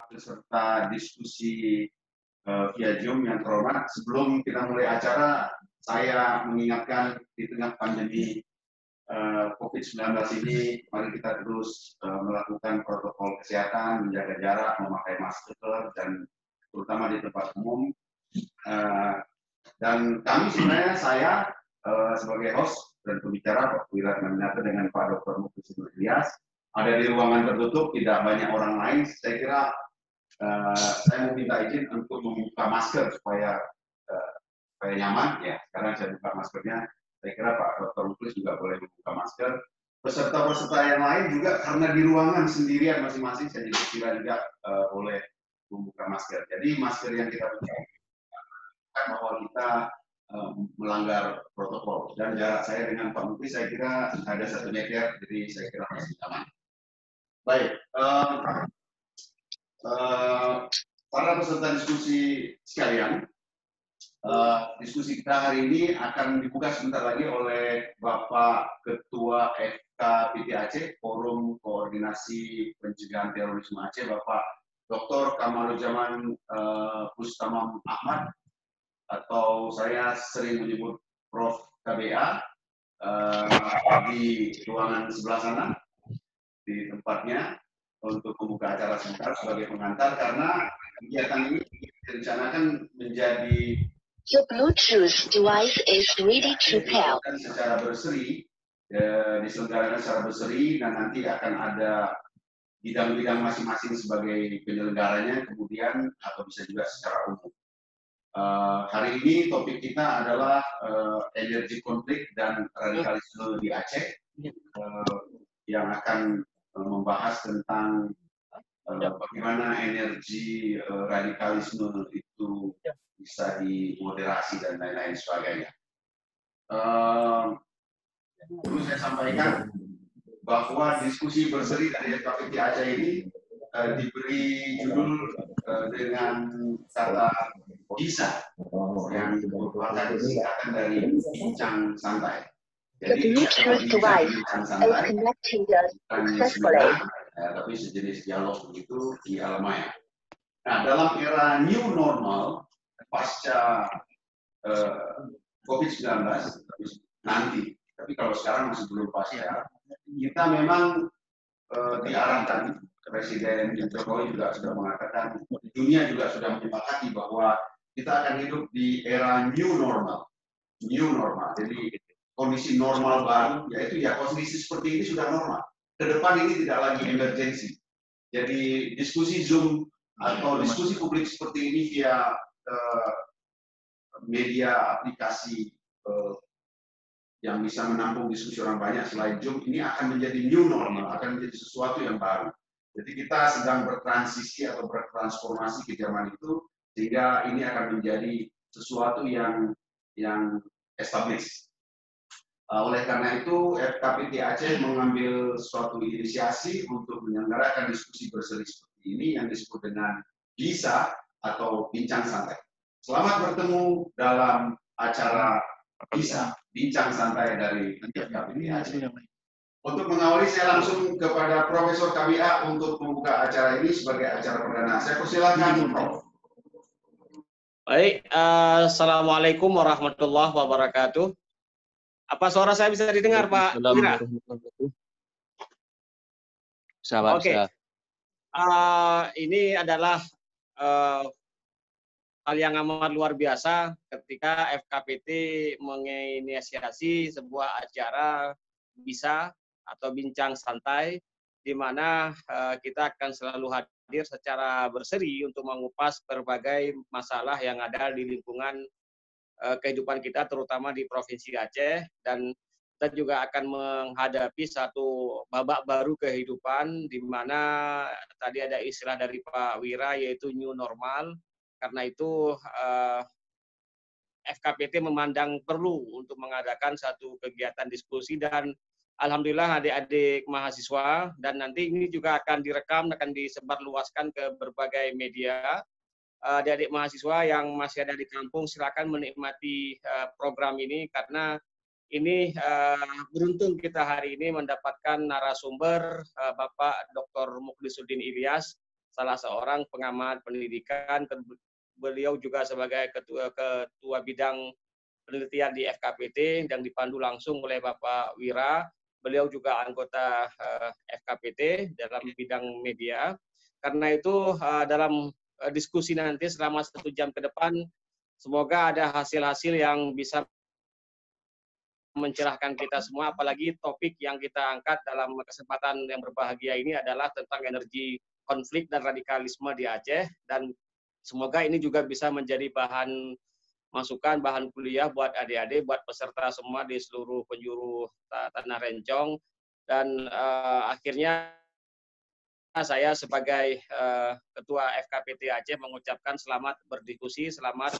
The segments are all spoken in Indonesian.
peserta diskusi via Zoom yang terhormat. Sebelum kita mulai acara, saya mengingatkan di tengah pandemi COVID-19 ini, mari kita terus melakukan protokol kesehatan, menjaga jarak, memakai masker, dan terutama di tempat umum. Dan kami sebenarnya, saya sebagai host dan pembicara, Pak Wiratmanata dengan Pak Dr. Muklis Ilyas, ada di ruangan tertutup, tidak banyak orang lain. Saya kira saya mau minta izin untuk membuka masker supaya nyaman. Ya, sekarang saya buka maskernya. Saya kira Pak Dr. Muklis juga boleh membuka masker. Peserta-peserta yang lain juga karena di ruangan sendirian masing-masing, saya kira juga boleh membuka masker. Jadi masker yang kita buka bahwa kita melanggar protokol, dan jarak saya dengan Pak Muklis saya kira ada 1 meter, jadi saya kira masih aman. Baik, para peserta diskusi sekalian, diskusi kita hari ini akan dibuka sebentar lagi oleh Bapak Ketua FKPT Aceh, Forum Koordinasi Pencegahan Terorisme Aceh, Bapak Dr. Kamaluzaman Bustamam Ahmad, atau saya sering menyebut Prof. KBA, di ruangan sebelah sana, di tempatnya, untuk membuka acara sebentar sebagai pengantar, karena kegiatan ini direncanakan menjadi Your Bluetooth device is ready to pair. Secara berseri, diselenggarakan secara berseri, dan nanti akan ada bidang-bidang masing-masing sebagai penyelenggaranya, kemudian atau bisa juga secara umum. Hari ini topik kita adalah energi konflik dan radikalisme di Aceh, yang akan membahas tentang bagaimana energi radikalisme itu bisa dimoderasi dan lain-lain sebagainya. Perlu saya sampaikan bahwa diskusi berseri dari FKPT Aceh ini diberi judul dengan kata bisa, yang merupakan singkatan dari bincang santai. Jadi Bluetooth device is connected successfully. Tapi sejenis dialog begitu di alam maya. Nah, dalam era new normal pasca COVID-19 nanti, tapi kalau sekarang masih belum pasti ya, kita memang diarahkan, Presiden Jokowi juga sudah mengatakan, dunia juga sudah menyepakati bahwa kita akan hidup di era new normal. New normal, jadi kondisi normal baru, yaitu ya kondisi seperti ini sudah normal. Ke depan ini tidak lagi emergensi. Jadi diskusi Zoom atau diskusi publik seperti ini via media aplikasi yang bisa menampung diskusi orang banyak selain Zoom, ini akan menjadi new normal, akan menjadi sesuatu yang baru. Jadi kita sedang bertransisi atau bertransformasi ke zaman itu, sehingga ini akan menjadi sesuatu yang established. Oleh karena itu, FKPT Aceh mengambil suatu inisiasi untuk menyelenggarakan diskusi berseri seperti ini yang disebut dengan bisa atau bincang santai. Selamat bertemu dalam acara bisa, bincang santai dari FKPT Aceh. Untuk mengawali, saya langsung kepada Profesor KBA untuk membuka acara ini sebagai acara perdana. Saya persilakan, Prof. Baik, Assalamualaikum warahmatullahi wabarakatuh. Apa suara saya bisa didengar, Pak Wira? Oke. Ini adalah hal yang amat luar biasa ketika FKPT menginisiasi sebuah acara bisa atau bincang santai, di mana kita akan selalu hadir secara berseri untuk mengupas berbagai masalah yang ada di lingkungan kehidupan kita, terutama di Provinsi Aceh, dan kita juga akan menghadapi satu babak baru kehidupan, di mana tadi ada istilah dari Pak Wira, yaitu new normal. Karena itu FKPT memandang perlu untuk mengadakan satu kegiatan diskusi, dan alhamdulillah adik-adik mahasiswa, dan nanti ini juga akan direkam, akan disebarluaskan ke berbagai media. Adik-adik mahasiswa yang masih ada di kampung, silakan menikmati program ini, karena ini beruntung kita hari ini mendapatkan narasumber Bapak Dr. Muklisuddin Ilyas, salah seorang pengamat pendidikan. Beliau juga sebagai ketua bidang penelitian di FKPT yang dipandu langsung oleh Bapak Wira. Beliau juga anggota FKPT dalam bidang media. Karena itu dalam diskusi nanti selama 1 jam ke depan, semoga ada hasil-hasil yang bisa mencerahkan kita semua, apalagi topik yang kita angkat dalam kesempatan yang berbahagia ini adalah tentang energi konflik dan radikalisme di Aceh, dan semoga ini juga bisa menjadi bahan masukan, bahan kuliah buat adik-adik, buat peserta semua di seluruh penjuru Tanah Rencong. Dan akhirnya saya sebagai Ketua FKPT Aceh mengucapkan selamat berdiskusi, selamat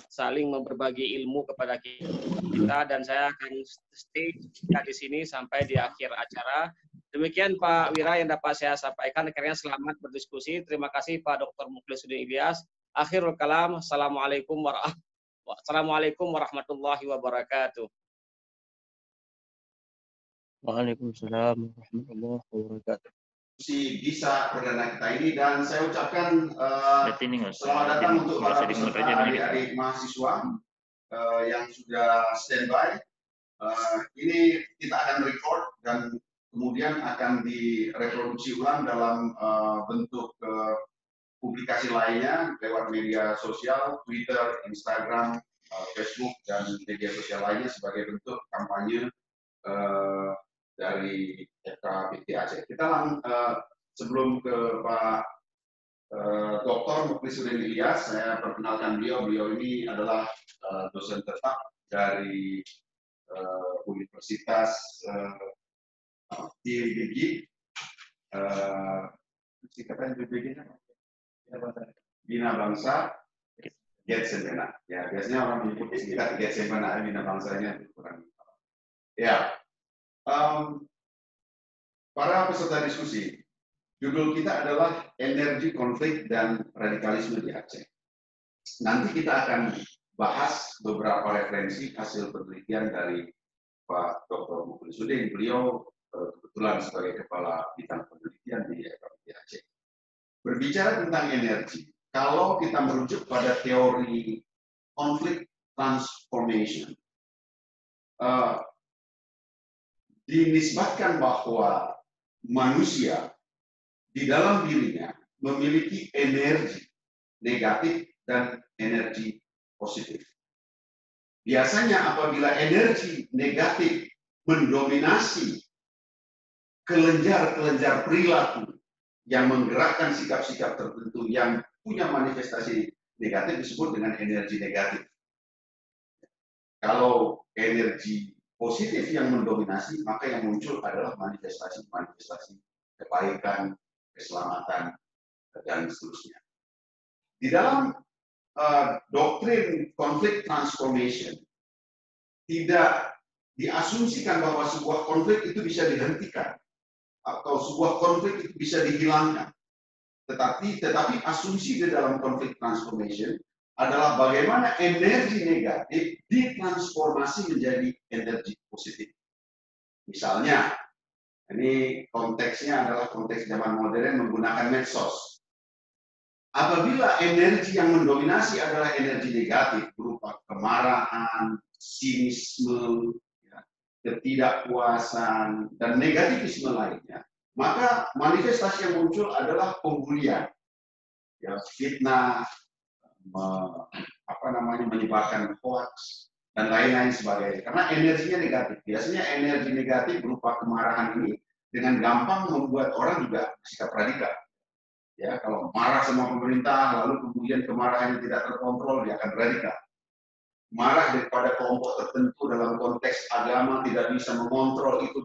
saling berbagi ilmu kepada kita, dan saya akan stay di sini sampai di akhir acara. Demikian Pak Wira yang dapat saya sampaikan. Akhirnya selamat berdiskusi. Terima kasih Pak Dr. Mukhlisuddin Ilyas. Akhirul kalam. Assalamualaikum warahmatullahi wabarakatuh. Waalaikumsalam warahmatullahi wabarakatuh. Bisa perdana kita ini, dan saya ucapkan selamat datang untuk para peserta adik-adik mahasiswa yang sudah standby. Ini kita akan record dan kemudian akan direproduksi ulang dalam bentuk publikasi lainnya lewat media sosial, Twitter, Instagram, Facebook, dan media sosial lainnya sebagai bentuk kampanye dari FKPT Aceh. Kita sebelum ke Pak Dr. Mukhlisuddin Ilyas, saya perkenalkan beliau. Beliau ini adalah dosen tetap dari Universitas BPG, Bina Bangsa Getsemena. Ya, biasanya orang menyebut kita Getsemena, Bina Bangsanya kurang. Ya. Para peserta diskusi, judul kita adalah energi konflik dan radikalisme di Aceh. Nanti kita akan bahas beberapa referensi hasil penelitian dari Pak Dr. Mukhlisuddin. Beliau kebetulan sebagai kepala bidang penelitian di FKPT Aceh. Berbicara tentang energi, kalau kita merujuk pada teori konflik transformation, dinisbatkan bahwa manusia di dalam dirinya memiliki energi negatif dan energi positif. Biasanya apabila energi negatif mendominasi kelenjar-kelenjar perilaku yang menggerakkan sikap-sikap tertentu yang punya manifestasi negatif disebut dengan energi negatif. Kalau energi positif yang mendominasi, maka yang muncul adalah manifestasi-manifestasi kebaikan, keselamatan, dan seterusnya. Di dalam doktrin konflik transformation, tidak diasumsikan bahwa sebuah konflik itu bisa dihentikan atau sebuah konflik itu bisa dihilangkan. Tetapi asumsi di dalam konflik transformation adalah bagaimana energi negatif ditransformasi menjadi energi positif. Misalnya, ini konteksnya adalah konteks zaman modern menggunakan medsos. Apabila energi yang mendominasi adalah energi negatif berupa kemarahan, sinisme, ketidakpuasan, dan negativisme lainnya, maka manifestasi yang muncul adalah pembulian, fitnah, menyebarkan hoax dan lain-lain sebagainya. Karena energinya negatif. Biasanya energi negatif berupa kemarahan ini dengan gampang membuat orang juga bersikap radikal. Ya, kalau marah sama pemerintah, lalu kemudian kemarahannya tidak terkontrol, dia akan radikal. Marah daripada kelompok tertentu dalam konteks agama tidak bisa mengontrol itu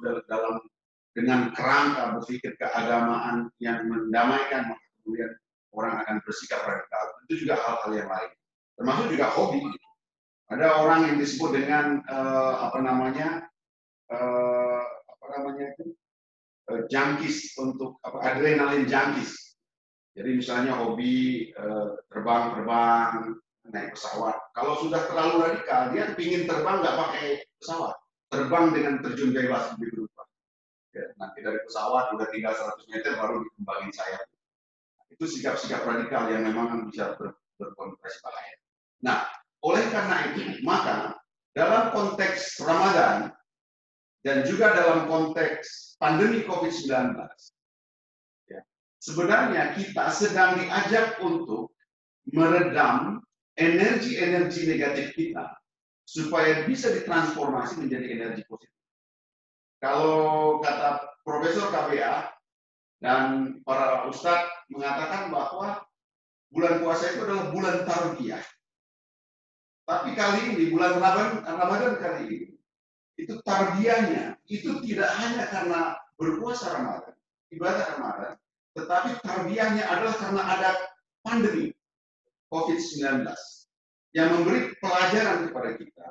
dengan kerangka berpikir keagamaan yang mendamaikan, maka kemudian orang akan bersikap radikal. Itu juga hal-hal yang lain. Termasuk juga hobi. Ada orang yang disebut dengan junkies untuk adrenalin junkies. Jadi misalnya hobi terbang-terbang, naik pesawat. Kalau sudah terlalu radikal, dia ingin terbang nggak pakai pesawat, terbang dengan terjun bebas lebih berupa. Ya, nanti dari pesawat udah tinggal 100 meter baru dikembangin sayap. Itu sikap-sikap radikal yang memang bisa berkonotasi bahaya. Nah, oleh karena itu, maka dalam konteks Ramadan dan juga dalam konteks pandemi COVID-19, ya, sebenarnya kita sedang diajak untuk meredam energi-energi negatif kita supaya bisa ditransformasi menjadi energi positif. Kalau kata Profesor KBA dan para ustadz mengatakan bahwa bulan puasa itu adalah bulan tarbiyah. Tapi kali ini, bulan Ramadan kali ini, itu tarbiyahnya, itu tidak hanya karena berpuasa Ramadan, ibadah Ramadan, tetapi tarbiyahnya adalah karena ada pandemi COVID-19 yang memberi pelajaran kepada kita.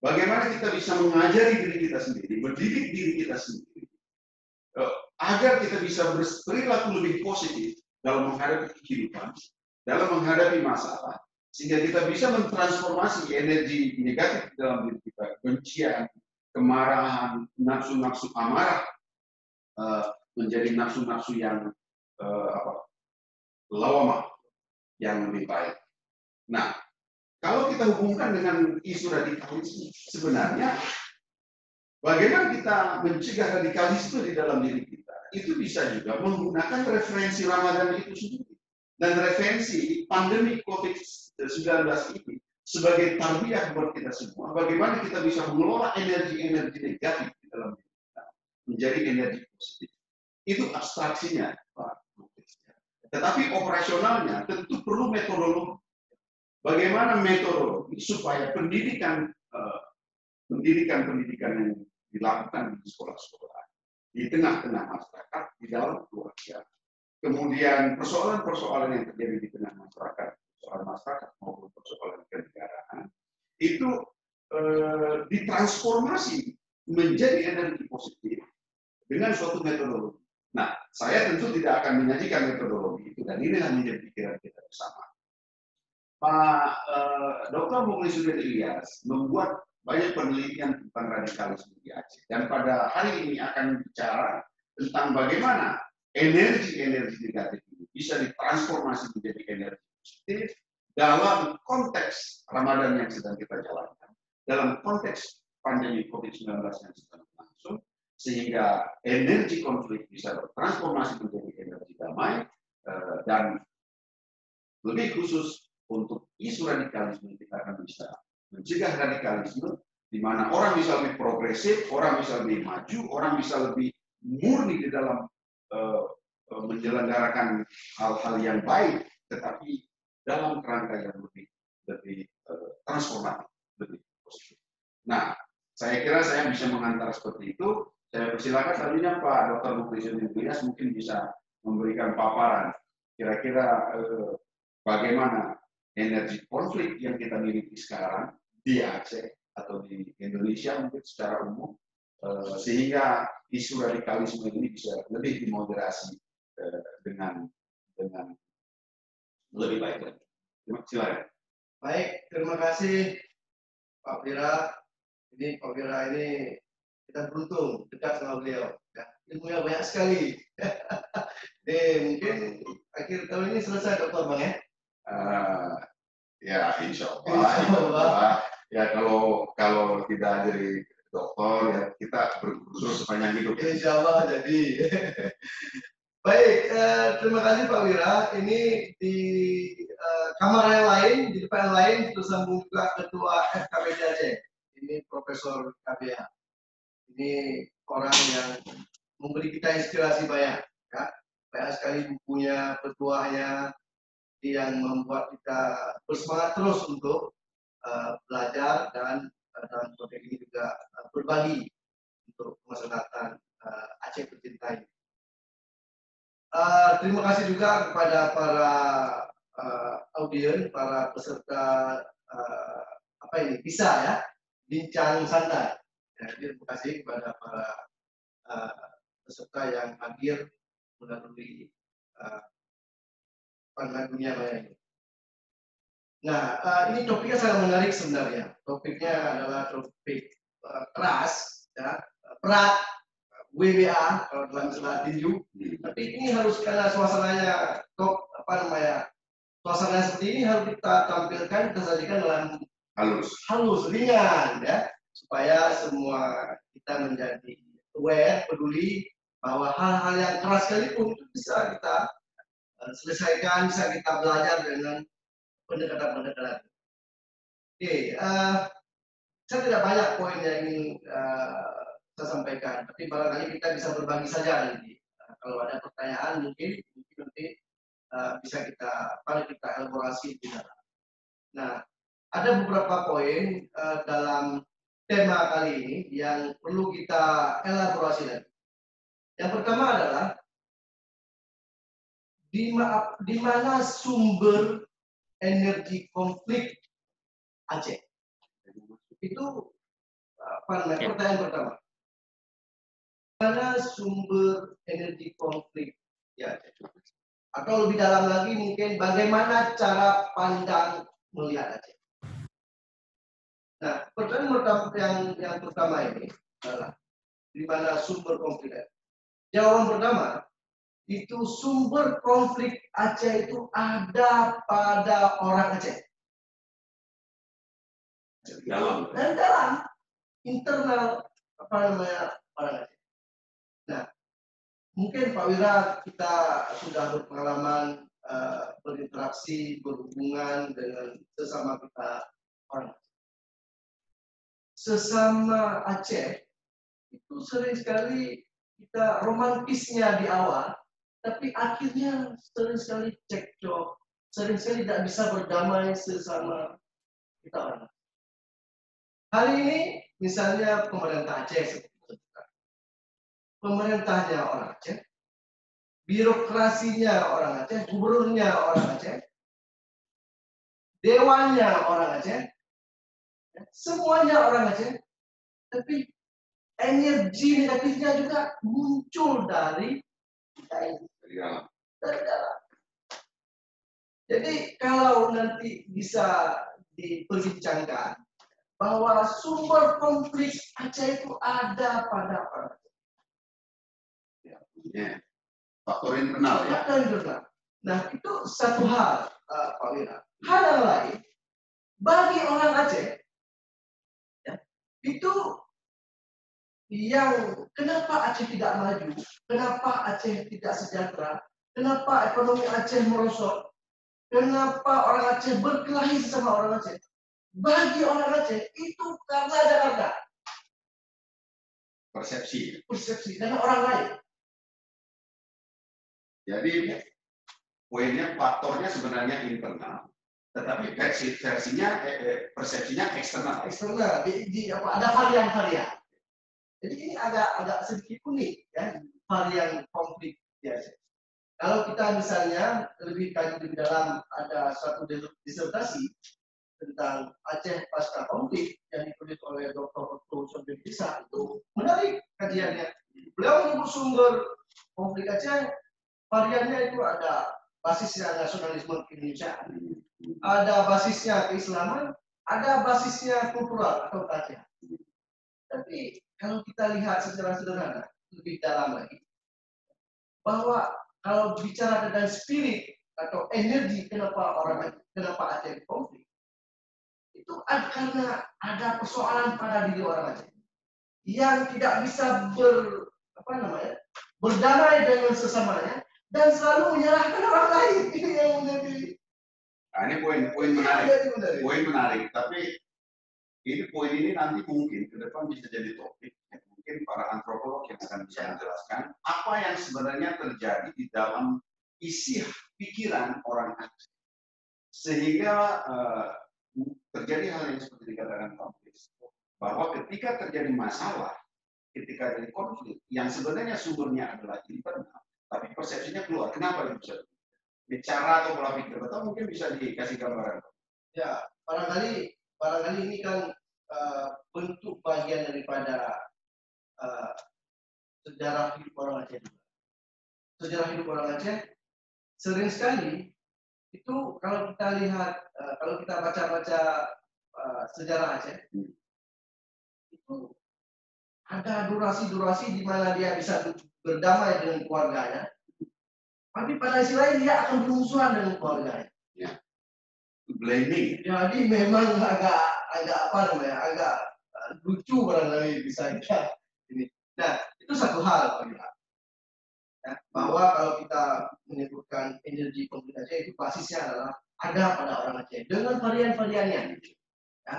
Bagaimana kita bisa mengajari diri kita sendiri, mendidik diri kita sendiri, agar kita bisa berperilaku lebih positif dalam menghadapi kehidupan, dalam menghadapi masalah, sehingga kita bisa mentransformasi energi negatif dalam diri kita, kebencian, kemarahan, nafsu-nafsu amarah, menjadi nafsu-nafsu yang lawamah, yang lebih baik. Nah, kalau kita hubungkan dengan isu radikalisme, sebenarnya bagaimana kita mencegah radikalisme di dalam diri kita, itu bisa juga menggunakan referensi Ramadan itu sendiri. Dan referensi pandemi COVID-19 ini sebagai tarbiyah buat kita semua, bagaimana kita bisa mengelola energi-energi negatif di dalam diri kita menjadi energi positif. Itu abstraksinya, Pak. Tetapi operasionalnya tentu perlu metodologi. Bagaimana metodologi supaya pendidikan yang dilakukan di sekolah-sekolah, di tengah-tengah masyarakat, di dalam keluarga. Kemudian persoalan-persoalan yang terjadi di tengah masyarakat, persoalan masyarakat maupun persoalan kenegaraan, itu ditransformasi menjadi energi positif dengan suatu metodologi. Nah, saya tentu tidak akan menyajikan metodologi itu, dan ini hanya menjadi pikiran kita bersama. Pak Dr. Mukhlisuddin Ilyas membuat banyak penelitian tentang radikalisme di Aceh, dan pada hari ini akan bicara tentang bagaimana energi-energi negatif ini bisa ditransformasi menjadi energi positif dalam konteks Ramadan yang sedang kita jalankan, dalam konteks pandemi COVID-19 yang sedang berlangsung, sehingga energi konflik bisa bertransformasi menjadi energi damai, dan lebih khusus untuk isu radikalisme kita akan bisa mencegah radikalisme, di mana orang bisa lebih progresif, orang bisa lebih maju, orang bisa lebih murni di dalam menyelenggarakan hal-hal yang baik, tetapi dalam kerangka yang lebih transformatif, lebih positif. Nah, saya kira saya bisa mengantar seperti itu. Saya persilakan selanjutnya Pak Dr. Mukhlisuddin Ilyas mungkin bisa memberikan paparan kira-kira bagaimana energi konflik yang kita miliki sekarang di Aceh atau di Indonesia mungkin secara umum, sehingga isu radikalisme ini bisa lebih dimoderasi dengan lebih baik lagi. Silakan. Baik, terima kasih Pak Wira. Ini Pak Wira ini kita beruntung dekat sama beliau. Ya, ilmunya banyak sekali. Mungkin akhir tahun ini selesai Dokter Bang ya? Ya, insya Allah. Ya kalau tidak jadi dokter, ya kita berkursus sepanjang hidup. Insya Allah jadi. Baik, terima kasih Pak Wira. Ini di kamar yang lain, di depan yang lain, tersambung juga Ketua FKBD Aceh. Ini Profesor KBA. Ini orang yang memberi kita inspirasi banyak. Ya. Banyak sekali bukunya, petuahnya, yang membuat kita bersemangat terus untuk belajar dan dalam konteks ini juga berbagi untuk kemaslahatan Aceh tercinta ini. Terima kasih juga kepada para audien, para peserta bisa ya bincang santai. Ya, terima kasih kepada para peserta yang hadir melalui pandangan dunia maya ini. Nah, ini topiknya sangat menarik sebenarnya. Topiknya adalah topik keras, ya, berat, WBA kalau dalam istilah tinju. Tapi ini harus karena suasananya suasana seperti ini harus kita tampilkan, kita sajikan dalam halus, ringan ya, supaya semua kita menjadi aware, peduli bahwa hal-hal yang keras sekalipun itu bisa kita selesaikan, bisa kita belajar dengan pendekatan-pendekatan. Oke, saya tidak banyak poin yang ingin saya sampaikan, tapi barangkali kita bisa berbagi saja nanti. Kalau ada pertanyaan mungkin nanti bisa kita elaborasi di dalam. Nah, ada beberapa poin dalam tema kali ini yang perlu kita elaborasi lagi. Yang pertama adalah di mana sumber energi konflik Aceh. Itu pertanyaan pertama. Mana sumber energi konflik ya, atau lebih dalam lagi mungkin bagaimana cara pandang melihat Aceh. Nah, pertanyaan yang pertama ini adalah di mana sumber konflik. Jawaban pertama itu sumber konflik Aceh itu ada pada orang Aceh. Dan dalam internal orang Aceh. Nah, mungkin Pak Wira kita sudah berpengalaman berinteraksi, berhubungan dengan sesama kita orang Aceh. Sesama Aceh itu sering sekali kita romantisnya di awal, tapi akhirnya sering sekali cekcok, sering sekali tidak bisa berdamai sesama kita orang. Hari ini misalnya pemerintah Aceh, pemerintahnya orang Aceh, birokrasinya orang Aceh, gubernurnya orang Aceh, dewannya orang Aceh, semuanya orang Aceh, tapi energi negatifnya juga muncul dari dalam. Jadi kalau nanti bisa diperbincangkan bahwa sumber konflik Aceh itu ada pada orang Aceh. Ya, faktor internal ya. Faktor internal. Nah itu satu hal, Pak Wira. Hal yang lain, bagi orang Aceh, ya, itu yang kenapa Aceh tidak maju, kenapa Aceh tidak sejahtera, kenapa ekonomi Aceh merosot, kenapa orang Aceh berkelahi sama orang Aceh. Bagi orang Aceh itu karena ada harga. Persepsi karena orang lain. Jadi poinnya faktornya sebenarnya internal, tetapi persepsinya eksternal. Ada varian-varian. Jadi ini agak sedikit unik ya, varian konflik ya. Kalau kita misalnya lebih dalam, ada suatu disertasi tentang Aceh pasca konflik yang ditulis oleh Dr. Otto Sorbedisa, itu menarik kajiannya. Beliau menyebut sumber konflik Aceh, variannya itu ada basisnya nasionalisme Indonesia, ada basisnya keislaman, ada basisnya kultural atau keacehan. Tapi kalau kita lihat secara sederhana, lebih dalam lagi, bahwa kalau bicara tentang spirit atau energi kenapa Aceh konflik, itu karena ada persoalan pada diri orang Aceh yang tidak bisa berdamai dengan sesamanya dan selalu menyalahkan orang lain. Ini yang menjadi. Ini poin menarik. Poin menarik, tapi poin ini nanti mungkin ke depan bisa jadi topik. Mungkin para antropolog yang akan bisa menjelaskan apa yang sebenarnya terjadi di dalam isi pikiran orang Aceh, sehingga terjadi hal yang seperti dikatakan Pak Chris, bahwa ketika terjadi masalah, ketika terjadi konflik, yang sebenarnya sumbernya adalah internal, tapi persepsinya keluar. Kenapa itu bisa? Bicara atau pola pikir, atau mungkin bisa dikasih gambaran? Ya, barangkali ini kan bentuk bagian daripada sejarah hidup orang Aceh. Sejarah hidup orang Aceh sering sekali itu kalau kita lihat, kalau kita baca-baca sejarah Aceh, itu ada durasi-durasi di mana dia bisa berdamai dengan keluarganya. Tapi pada sisi lain dia akan bermusuhan dengan keluarganya. Ya. Blaming. Jadi memang agak lucu barangkali bisa kita ini. Nah, itu satu hal Pak Wira. Ya, bahwa kalau kita menyebutkan energi konflik Aceh itu basisnya adalah ada pada orang Aceh dengan varian-variannya. Ya,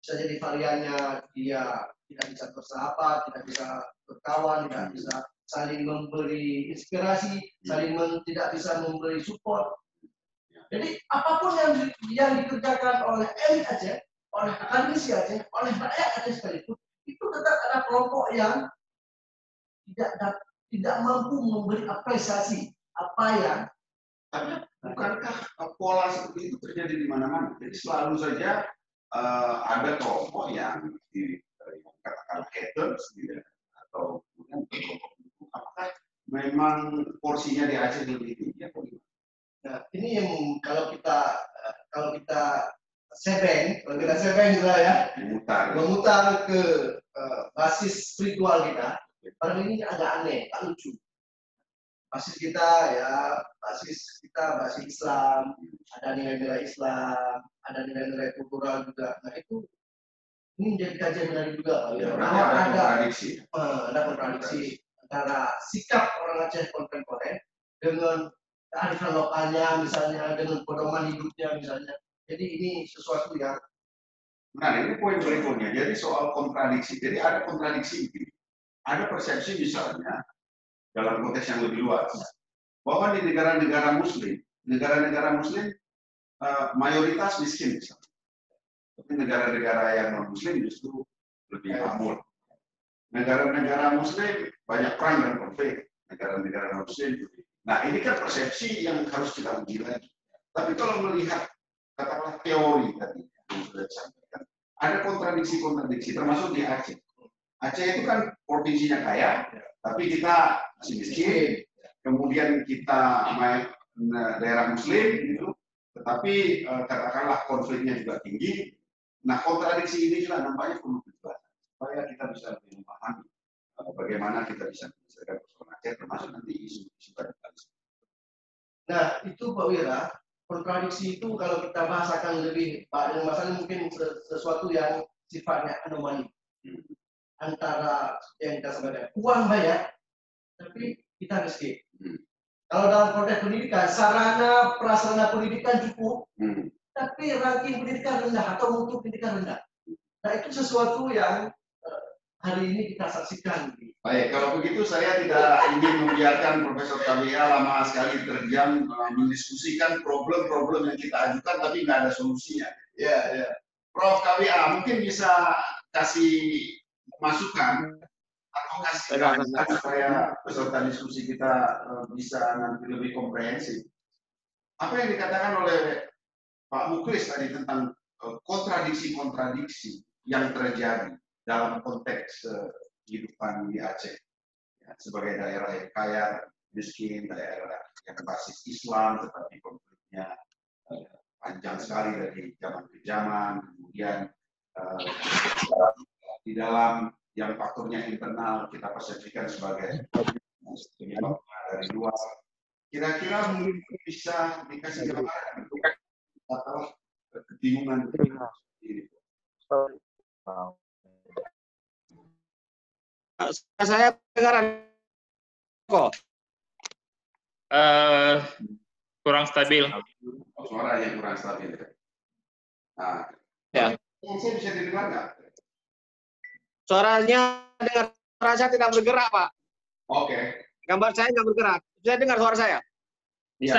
bisa jadi variannya dia tidak bisa bersahabat, tidak bisa berkawan, tidak bisa saling memberi inspirasi, tidak bisa memberi support. Jadi apapun yang dikerjakan oleh elit Aceh, oleh akademisi Aceh, oleh rakyat Aceh sekalipun, itu tetap ada kelompok yang tidak mampu memberi apresiasi apa yang. Tapi bukankah pola seperti itu terjadi di mana-mana? Jadi selalu saja ada kelompok yang katakan haters gitu, atau kemudian kelompok pendukung. Apakah memang porsinya di Aceh lebih tinggi atau gimana? Nah, ini yang kalau kita sebeng juga ya, memutar ke basis spiritual kita, pada ini agak aneh, tak lucu. Basis kita basis Islam, ada nilai-nilai Islam, ada nilai-nilai kultural juga. Nah itu ini menjadi kajian menarik juga, ya, bahwa ada kontradiksi antara sikap orang Aceh kontemporer dengan kearifan lokalnya, misalnya dengan pedoman hidupnya, misalnya. Jadi ini sesuatu yang. Nah, ini poin berikutnya. Jadi soal kontradiksi. Jadi ada kontradiksi begini. Ada persepsi misalnya dalam konteks yang lebih luas bahwa di negara-negara Muslim mayoritas miskin misalnya. Tapi negara-negara yang non-Muslim justru lebih makmur. Negara-negara Muslim banyak perang dan konflik. Negara-negara non-Muslim lebih. Nah, ini kan persepsi yang harus kita uji lagi. Tapi kalau melihat katakanlah teori tadi yang sudah disampaikan, ada kontradiksi-kontradiksi termasuk di Aceh. Aceh itu kan provinsinya kaya, tapi kita masih miskin. Kemudian kita daerah Muslim, gitu, tetapi katakanlah konfliknya juga tinggi. Nah, kontradiksi ini juga nampaknya perlu dijelaskan supaya kita bisa lebih memahami bagaimana kita bisa menyelesaikan persoalan Aceh, termasuk nanti isu-isu radikalisme. Nah, itu Pak Wira, kontradiksi itu kalau kita bahasakan lebih, Pak, dengan masalah mungkin sesuatu yang sifatnya anomali. Antara yang kita sampaikan, uang banyak, tapi kita miskin. Kalau dalam konteks pendidikan, sarana prasarana pendidikan cukup, tapi ranking pendidikan rendah atau mutu pendidikan rendah. Nah, itu sesuatu yang hari ini kita saksikan. Baik, kalau begitu saya tidak ingin membiarkan Profesor KBA lama sekali terdiam mendiskusikan problem-problem yang kita ajukan, tapi nggak ada solusinya. Ya. Prof KBA mungkin bisa kasih masukan atau kasih masukan supaya peserta diskusi kita bisa nanti lebih komprehensif. Apa yang dikatakan oleh Pak Muklis tadi tentang kontradiksi-kontradiksi yang terjadi dalam konteks kehidupan di Aceh, ya, sebagai daerah yang kaya, miskin, daerah yang basis Islam, tetapi konfliknya panjang sekali dari zaman ke zaman, kemudian di dalam yang faktornya internal kita persepsikan sebagai penyebab dari luar. Kira-kira mungkin bisa dikasih gambaran atau kebingungan ini. Saya dengaran kok. Kurang stabil. Suaranya kurang stabil. Nah, ya. Saya bisa didengar nggak? Suaranya dengar, suara saya tidak bergerak, Pak. Oke. Gambar saya nggak bergerak. Bisa dengar suara saya? Bisa.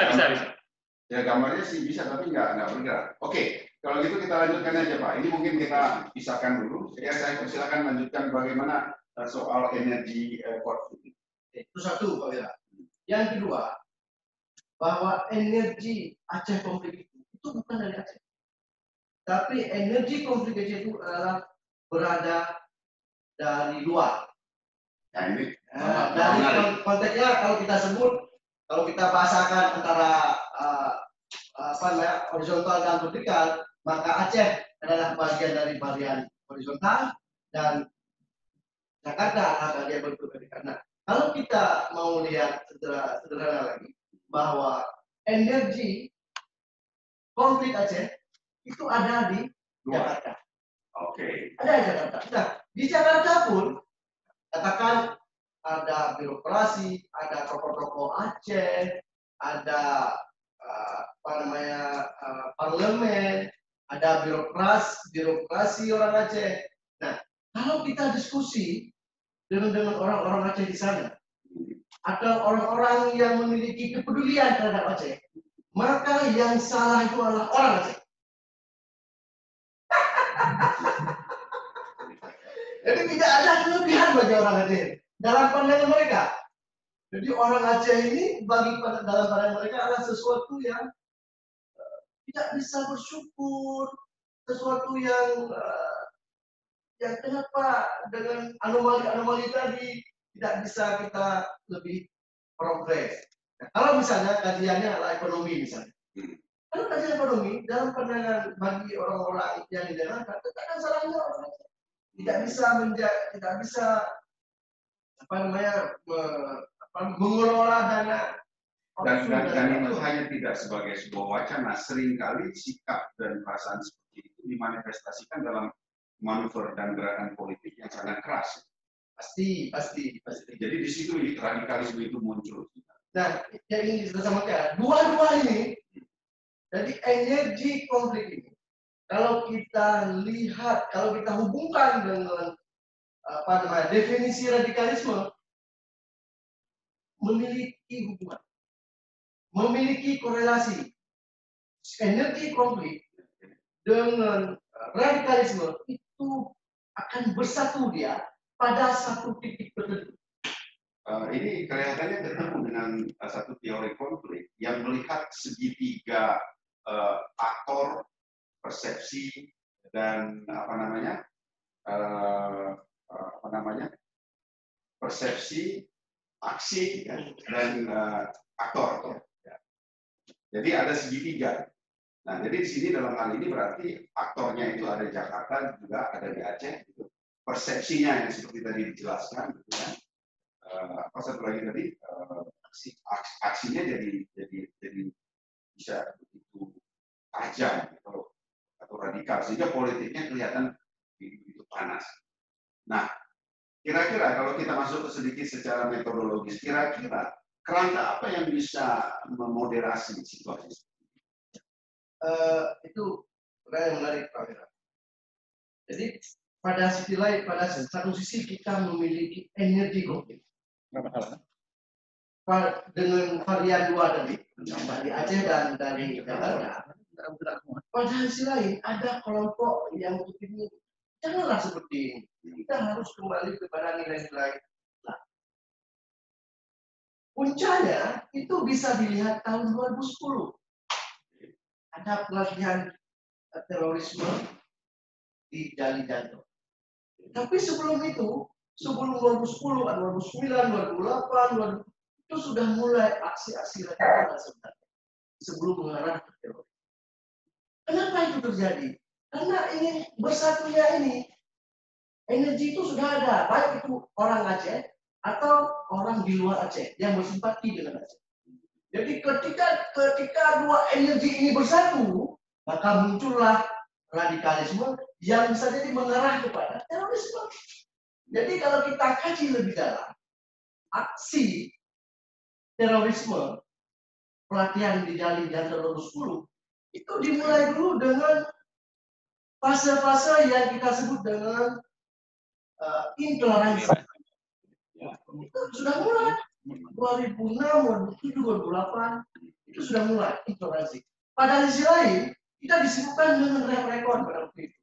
Ya, gambarnya sih bisa, tapi nggak bergerak. Oke, kalau gitu kita lanjutkan aja, Pak. Ini mungkin kita pisahkan dulu. Ya, saya persilakan lanjutkan bagaimana soal energi konflik. Itu satu, Pak Wira. Yang kedua, bahwa energi Aceh konflik itu bukan dari Aceh. Tapi energi konflik Aceh itu adalah berada dari luar. Nah, ini dari konteksnya kalau kita sebut, kalau kita bahasakan antara horizontal dan vertikal, maka Aceh adalah bagian dari varian horizontal dan Jakarta akan dia berbeda. Karena kalau kita mau lihat sederhana lagi bahwa energi konflik Aceh itu ada di Jakarta. Oke. Ada di Jakarta. Nah, di Jakarta pun katakan ada birokrasi, ada tokoh-tokoh Aceh, ada parlemen, ada birokrasi orang Aceh. Nah, kalau kita diskusi dengan orang-orang Aceh di sana, atau orang-orang yang memiliki kepedulian terhadap Aceh, maka yang salah itu adalah orang Aceh. Jadi tidak ada kelebihan bagi orang Aceh dalam pandangan mereka. Jadi orang Aceh ini dalam pandangan mereka adalah sesuatu yang tidak bisa bersyukur, sesuatu yang kenapa dengan anomali tadi tidak bisa kita lebih progres. Nah, kalau misalnya kajiannya adalah ekonomi misalnya, kalau kajian ekonomi dalam pandangan bagi orang-orang yang di Jakarta, tidak ada salahnya orang Aceh. Tidak bisa mengelola dana. Dan itu hanya tidak sebagai sebuah wacana, seringkali sikap dan perasaan seperti itu dimanifestasikan dalam manuver dan gerakan politik yang sangat keras. Pasti. Jadi di situ radikalisme itu muncul. Nah, yang ingin kita samakan, dua-dua ini, jadi energi konflik ini, kalau kita lihat, kalau kita hubungkan dengan definisi radikalisme, memiliki hubungan, memiliki korelasi. Energi konflik dengan radikalisme itu akan bersatu dia pada satu titik tertentu. Ini kelihatannya ketemu dengan satu teori konflik yang melihat segitiga aktor, persepsi, dan persepsi, aksi, dan aktor. Jadi ada segitiga. Nah, jadi di sini dalam hal ini berarti aktornya itu ada di Jakarta, juga ada di Aceh. Gitu. Persepsinya yang seperti tadi dijelaskan, gitu kan. Apa satu lagi tadi aksinya jadi bisa begitu tajam atau radikal sehingga politiknya kelihatan begitu panas. Nah, kira-kira kalau kita masuk ke sedikit secara metodologis, kira-kira kerangka apa yang bisa memoderasi situasi? Itu yang menarik, Pak Wira. Jadi pada sisi lain, pada satu sisi kita memiliki energi konflik. Dengan varian dua tadi, dari Aceh dan dari Jakarta. Pada sisi lain ada kelompok yang begini, janganlah seperti ini. Kita harus kembali kepada nilai-nilai. Nah, puncanya itu bisa dilihat tahun 2010. Ada pelatihan terorisme di Jali Janto. Tapi sebelum itu, sebelum 2010, 2009, 2008, itu sudah mulai aksi-aksi radikal sebenarnya. Sebelum mengarah ke teroris. Kenapa itu terjadi? Karena ini bersatunya ini, energi itu sudah ada. Baik itu orang Aceh atau orang di luar Aceh yang bersimpati dengan Aceh. Jadi ketika dua energi ini bersatu, maka muncullah radikalisme yang bisa jadi mengarah kepada terorisme. Jadi kalau kita kaji lebih dalam, aksi terorisme pelatihan di Jali Janto 2010 itu dimulai dulu dengan fase-fase yang kita sebut dengan intoleransi. Itu sudah mulai 2006, 2007, 2008 itu sudah mulai intoleransi. Pada sisi lain kita disibukkan dengan rekor pada waktu itu.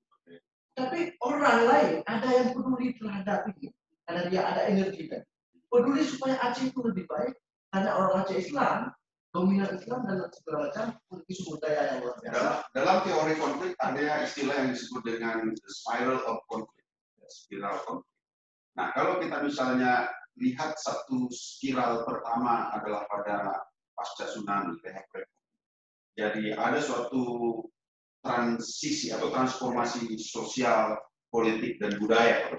Tapi orang lain ada yang peduli terhadap ini karena dia ada energi kan. Peduli supaya Aceh itu lebih baik karena orang Aceh Islam, dominan Islam dan segala macam memiliki sumber daya yang luar biasa. Dalam teori konflik ada istilah yang disebut dengan spiral of conflict, spiral konflik. Nah, kalau kita misalnya lihat satu spiral pertama adalah pada pasca tsunami, jadi ada suatu transisi atau transformasi sosial, politik dan budaya.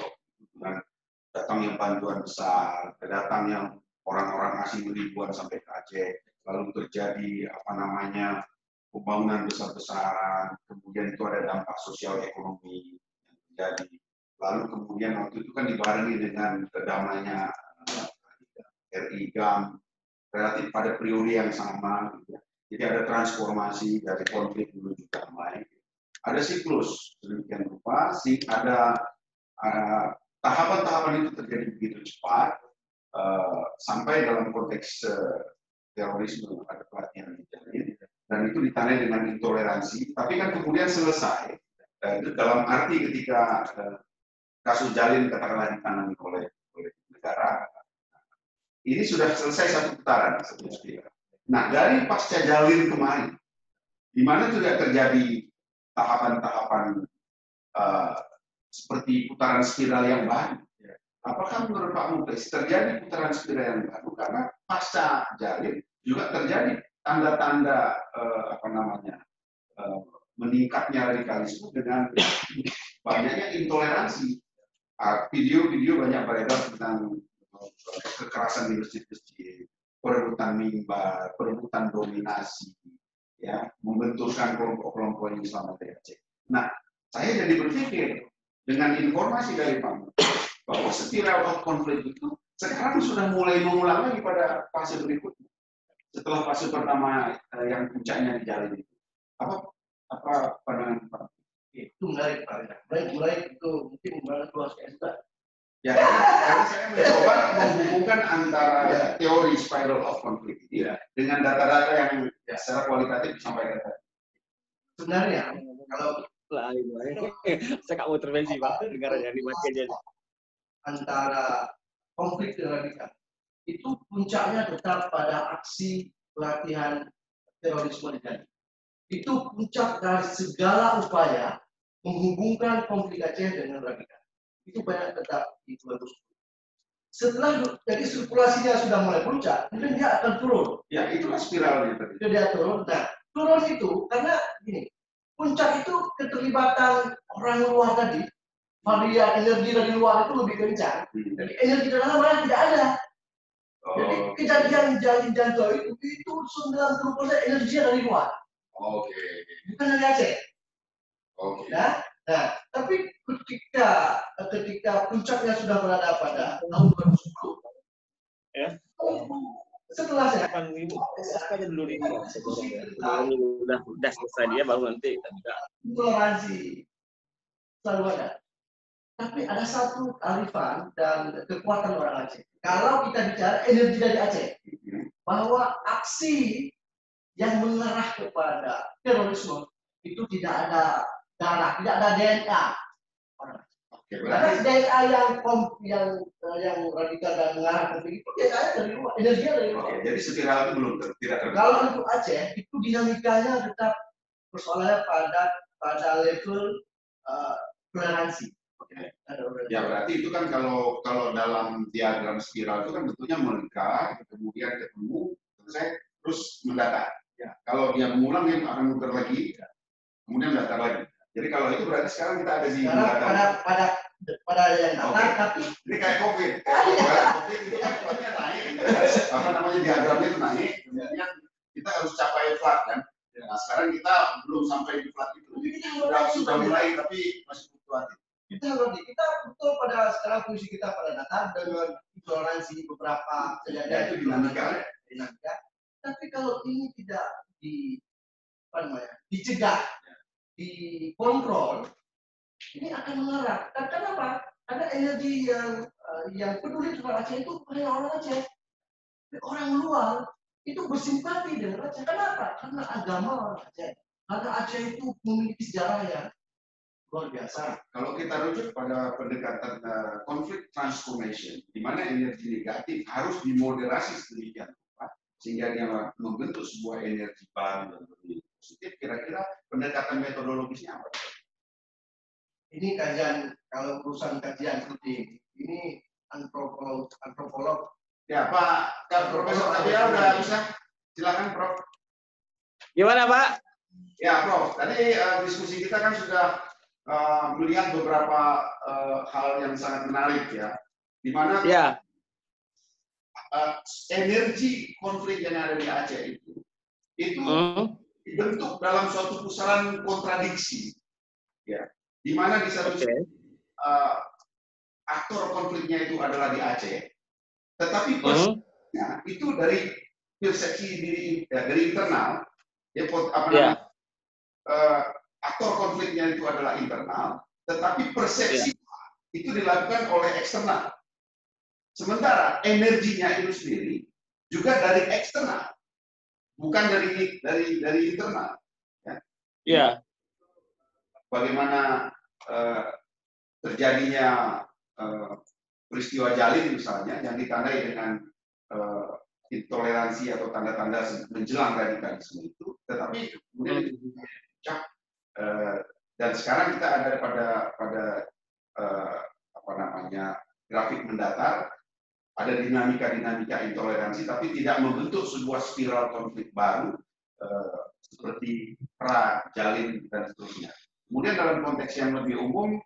datangnya bantuan besar, datangnya orang-orang asing ribuan sampai ke Aceh, lalu terjadi pembangunan besar-besaran, kemudian itu ada dampak sosial ekonomi yang terjadi. Lalu kemudian waktu itu kan dibarengi dengan damainya RI GAM relatif pada periode yang sama. Jadi ada transformasi dari konflik menuju damai. Ada siklus sedemikian rupa, ada tahapan-tahapan itu terjadi begitu cepat sampai dalam konteks terorisme ada pelatihan dijalin dan itu ditandai dengan intoleransi. Tapi kan kemudian selesai dalam arti ketika kasus Jalin katakanlah ditangani oleh negara. Ini sudah selesai satu putaran. Nah, dari pasca Jalin kemarin, di mana juga terjadi tahapan-tahapan seperti putaran spiral yang baru. Apakah menurut Pak Muklis terjadi putaran spiral yang baru karena pasca Jalin juga terjadi tanda-tanda meningkatnya radikalisme dengan banyaknya intoleransi. Video-video banyak beredar tentang kekerasan di masjid-masjid, perebutan mimbar, perebutan dominasi, ya, membenturkan kelompok-kelompok Islam di Aceh. Nah, saya jadi berpikir dengan informasi dari Pak bahwa spiral of conflict itu sekarang sudah mulai mengulang lagi pada fase berikutnya. Setelah fase pertama yang puncaknya di Jalin itu, apa pandangan Pak? Itu menarik Pak. Mulai itu mungkin luas juga. Ya, karena saya mencoba menghubungkan antara teori spiral of conflict ini dengan data-data yang secara kualitatif disampaikan tadi. Sebenarnya kalau saya nggak mau intervensi Pak, negara yang dimati aja. Antara konflik dengan radikal itu puncaknya tetap pada aksi pelatihan terorisme di Jalin. Itu puncak dari segala upaya menghubungkan konflik Aceh dengan radikal. Itu banyak tetap di 2010. Setelah jadi sirkulasinya sudah mulai puncak, kemudian dia akan turun. Ya, itulah spiralnya tadi. Dia turun. Nah, turun itu karena gini, puncak itu keterlibatan orang luar tadi, varian energi dari luar itu lebih kencang. Jadi energi dalam malah tidak ada. Jadi kejadian Jalin Janto itu 90% energinya dari luar. Oke. Bukan dari Aceh. Oke. Nah, tapi ketika puncaknya sudah berada pada tahun 2010, ya. Setelah saya aja dulu ini udah selesai dia baru nanti kita bisa toleransi selalu ada. Tapi ada satu kearifan dan kekuatan orang Aceh. Kalau kita bicara energi dari Aceh, bahwa aksi yang mengarah kepada terorisme itu tidak ada darah, tidak ada DNA. Oke, Karena DNA yang radikal dan mengarah konflik itu biasanya dari luar, energinya dari luar. Oke, jadi spiral itu belum tidak terjadi. Kalau untuk Aceh itu dinamikanya tetap persoalannya pada level toleransi. Ya berarti itu kan kalau dalam diagram spiral itu kan bentuknya melingkar, kemudian ketemu, selesai, terus mendatar. Ya, kalau dia mengulang dia akan muter lagi, kemudian mendatar lagi. Jadi kalau itu berarti sekarang kita ada di pada yang datar, tapi ini kayak COVID. COVID itu kan platnya naik, diagramnya itu naik, kemudian kita harus capai flat kan. Nah sekarang kita belum sampai di flat itu, sudah mulai tapi masih fluktuatif. Kita betul pada sekarang posisi kita pada datar dengan toleransi beberapa kejadian itu dinamika. Tapi kalau ini tidak dicegah, dikontrol, ini akan mengarah. Dan kenapa? Karena energi yang peduli terhadap Aceh itu bukan orang Aceh, orang luar itu bersimpati dengan Aceh. Kenapa? Karena agama orang Aceh. Karena Aceh itu memiliki sejarah yang luar biasa. Kalau kita rujuk pada pendekatan konflik transformation, di mana energi negatif harus dimoderasi sedemikian rupa sehingga dia membentuk sebuah energi baru dan lebih positif. Kira-kira pendekatan metodologisnya apa? Ini kajian, kalau urusan kajian seperti ini antropolog. Ya Pak, Profesor Tabia udah bisa? Silakan Prof. Gimana Pak? Ya Prof, tadi diskusi kita kan sudah melihat beberapa hal yang sangat menarik ya. di mana Ya. Energi konflik yang ada di Aceh itu dibentuk dalam suatu pusaran kontradiksi, ya, di mana di satu sisi aktor konfliknya itu adalah di Aceh, tetapi persepsinya itu dari persepsi dari internal, ya, aktor konfliknya itu adalah internal, tetapi persepsi itu dilakukan oleh eksternal. Sementara energinya itu sendiri juga dari eksternal, bukan dari internal. Ya. Bagaimana terjadinya peristiwa Jalin misalnya yang ditandai dengan intoleransi atau tanda-tanda menjelang radikalisme itu, tetapi kemudian dan sekarang kita ada pada grafik mendatar, ada dinamika intoleransi, tapi tidak membentuk sebuah spiral konflik baru seperti pra, Jalin, dan seterusnya. Kemudian dalam konteks yang lebih umum,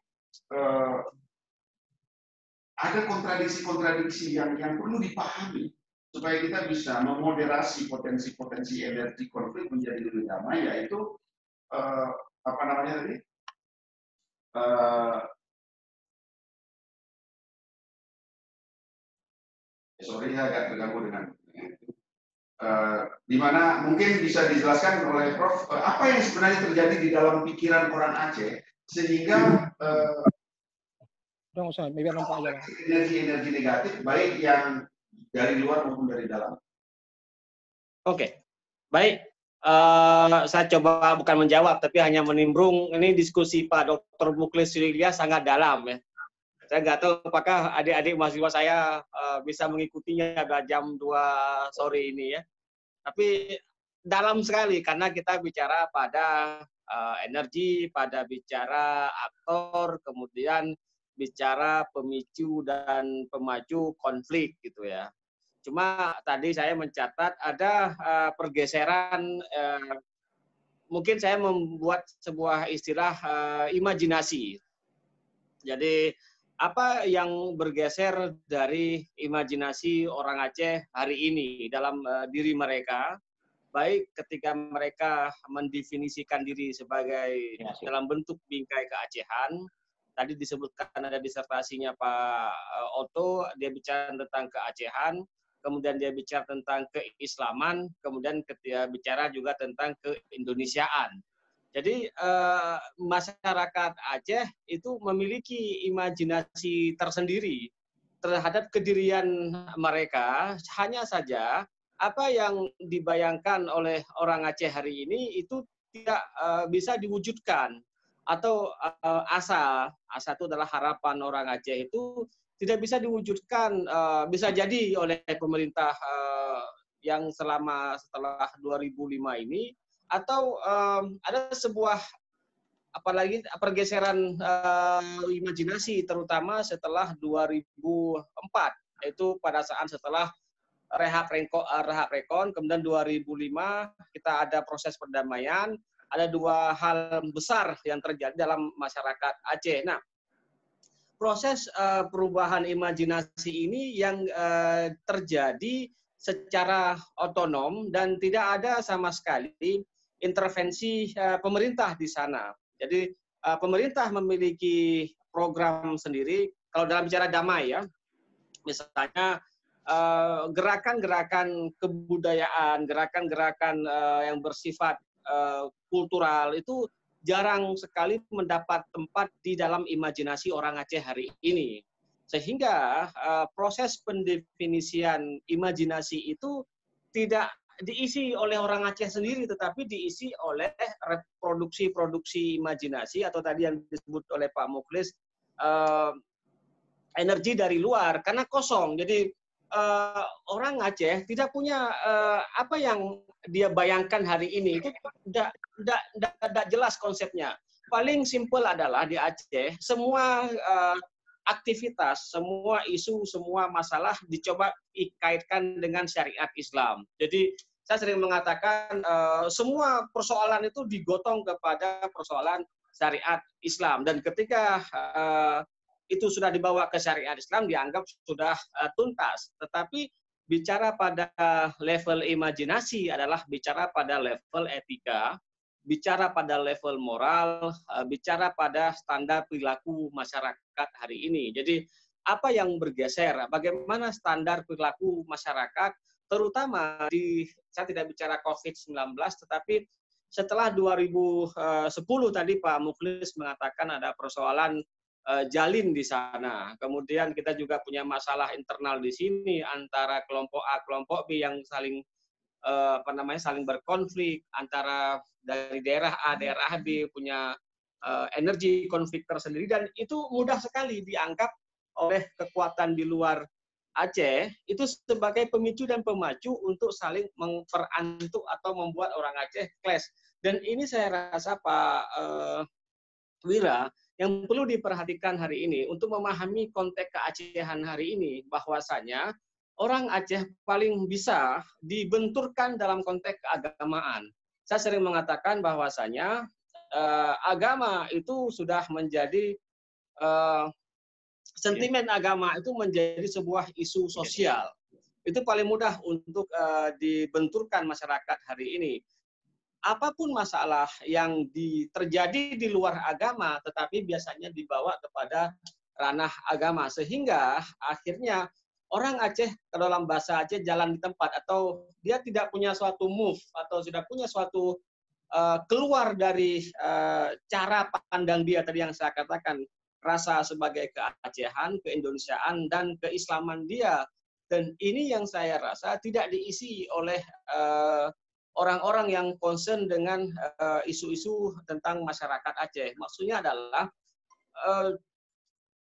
ada kontradiksi-kontradiksi yang perlu dipahami supaya kita bisa memoderasi potensi-potensi energi konflik menjadi lebih damai, yaitu sorry, saya agak terganggu dengan di mana mungkin bisa dijelaskan oleh Prof. Apa yang sebenarnya terjadi di dalam pikiran orang Aceh sehingga energi negatif baik yang dari luar maupun dari dalam. Oke, baik. Saya coba bukan menjawab tapi hanya menimbrung. Ini diskusi Pak Dr. Muklis Yulilia sangat dalam, ya. Saya nggak tahu apakah adik-adik mahasiswa saya bisa mengikutinya pada jam 2 sore ini, ya. Tapi dalam sekali karena kita bicara pada energi, pada bicara aktor, kemudian bicara pemicu dan pemacu konflik gitu, ya. Cuma tadi saya mencatat ada pergeseran, mungkin saya membuat sebuah istilah imajinasi. Jadi apa yang bergeser dari imajinasi orang Aceh hari ini dalam diri mereka, baik ketika mereka mendefinisikan diri sebagai dalam bentuk bingkai keacehan. Tadi disebutkan ada disertasinya Pak Otto, dia bicara tentang keacehan, kemudian dia bicara tentang keislaman, kemudian dia bicara juga tentang keindonesiaan. Jadi masyarakat Aceh itu memiliki imajinasi tersendiri terhadap kedirian mereka. Hanya saja apa yang dibayangkan oleh orang Aceh hari ini itu tidak bisa diwujudkan, atau asa itu adalah harapan orang Aceh itu tidak bisa diwujudkan, bisa jadi oleh pemerintah yang setelah 2005 ini, atau ada sebuah apalagi pergeseran imajinasi terutama setelah 2004, yaitu pada saat setelah Rehab Rekon, kemudian 2005 kita ada proses perdamaian, ada dua hal besar yang terjadi dalam masyarakat Aceh. Nah, proses perubahan imajinasi ini yang terjadi secara otonom dan tidak ada sama sekali intervensi pemerintah di sana. Jadi pemerintah memiliki program sendiri. Kalau dalam bicara damai, ya, misalnya gerakan-gerakan kebudayaan, gerakan-gerakan yang bersifat kultural itu jarang sekali mendapat tempat di dalam imajinasi orang Aceh hari ini. Sehingga proses pendefinisian imajinasi itu tidak diisi oleh orang Aceh sendiri, tetapi diisi oleh produksi-produksi imajinasi, atau tadi yang disebut oleh Pak Muklis, energi dari luar, karena kosong. Jadi orang Aceh tidak punya apa yang dia bayangkan hari ini, itu tidak jelas konsepnya. Paling simpel adalah di Aceh, semua aktivitas, semua isu, semua masalah dicoba dikaitkan dengan syariat Islam. Jadi saya sering mengatakan semua persoalan itu digotong kepada persoalan syariat Islam. Dan ketika itu sudah dibawa ke syariat Islam dianggap sudah tuntas. Tetapi bicara pada level imajinasi adalah bicara pada level etika, bicara pada level moral, bicara pada standar perilaku masyarakat hari ini. Jadi apa yang bergeser? Bagaimana standar perilaku masyarakat, terutama saya tidak bicara COVID-19, tetapi setelah 2010 tadi Pak Mukhlis mengatakan ada persoalan jalin di sana. Kemudian kita juga punya masalah internal di sini antara kelompok A, kelompok B yang saling saling berkonflik, antara dari daerah A, daerah B punya energi konflik tersendiri, dan itu mudah sekali dianggap oleh kekuatan di luar Aceh itu sebagai pemicu dan pemacu untuk saling memperantuk atau membuat orang Aceh clash. Dan ini saya rasa Pak Wira yang perlu diperhatikan hari ini untuk memahami konteks keacehan hari ini, bahwasanya orang Aceh paling bisa dibenturkan dalam konteks keagamaan. Saya sering mengatakan bahwasanya agama itu sudah menjadi sentimen agama itu menjadi sebuah isu sosial. Itu paling mudah untuk dibenturkan masyarakat hari ini. Apapun masalah yang terjadi di luar agama, tetapi biasanya dibawa kepada ranah agama. Sehingga akhirnya orang Aceh, kalau dalam bahasa Aceh, jalan di tempat, atau dia tidak punya suatu move, atau tidak punya suatu keluar dari cara pandang dia tadi yang saya katakan, rasa sebagai keacehan, keindonesiaan, dan keislaman dia. Dan ini yang saya rasa tidak diisi oleh orang-orang yang concern dengan isu-isu tentang masyarakat Aceh. Maksudnya adalah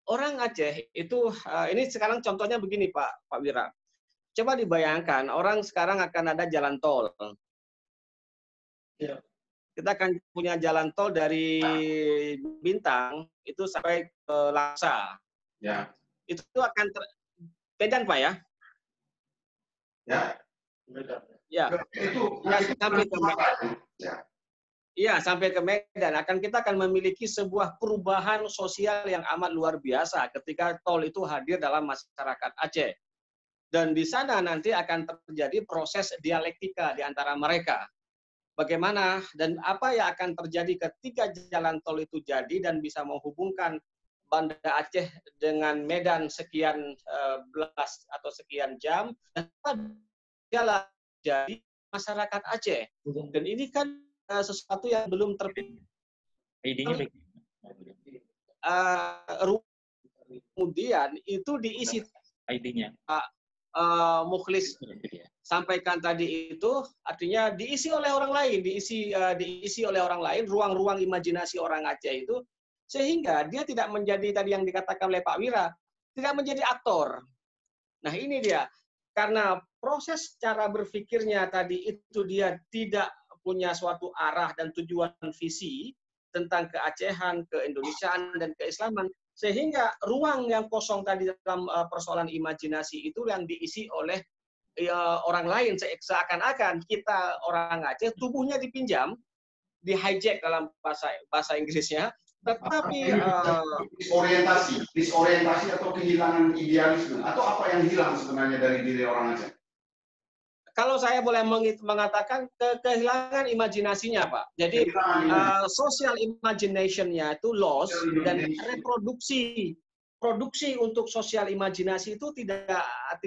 orang Aceh itu, ini sekarang contohnya begini Pak Wira. Coba dibayangkan, orang sekarang akan ada jalan tol. Ya. Kita akan punya jalan tol dari Bintang itu sampai ke Laksa. Ya. Itu akan Medan Pak ya? Ya. Ya. Itu Sampai ke Medan. Ya. Iya, sampai ke Medan. Kita akan memiliki sebuah perubahan sosial yang amat luar biasa ketika tol itu hadir dalam masyarakat Aceh. Dan di sana nanti akan terjadi proses dialektika di antara mereka. Bagaimana dan apa yang akan terjadi ketika jalan tol itu jadi dan bisa menghubungkan Banda Aceh dengan Medan sekian belas atau sekian jam, dan jalan jadi masyarakat Aceh. Dan ini kan sesuatu yang belum terpikir. Kemudian itu diisi ID-nya. Mukhlis sampaikan tadi itu artinya diisi oleh orang lain, diisi oleh orang lain, ruang-ruang imajinasi orang Aceh itu, sehingga dia tidak menjadi tadi yang dikatakan oleh Pak Wira, tidak menjadi aktor. Nah ini dia, karena proses cara berpikirnya tadi itu dia tidak punya suatu arah dan tujuan visi tentang keacehan, keindonesiaan, dan keislaman, sehingga ruang yang kosong tadi dalam persoalan imajinasi itu yang diisi oleh orang lain. Seakan-akan kita orang Aceh tubuhnya dipinjam, di hijack dalam bahasa Inggrisnya, tetapi disorientasi atau kehilangan idealisme atau apa yang hilang sebenarnya dari diri orang Aceh? Kalau saya boleh mengatakan kehilangan imajinasinya, Pak. Jadi social imagination-nya itu loss, dan produksi untuk sosial imajinasi itu tidak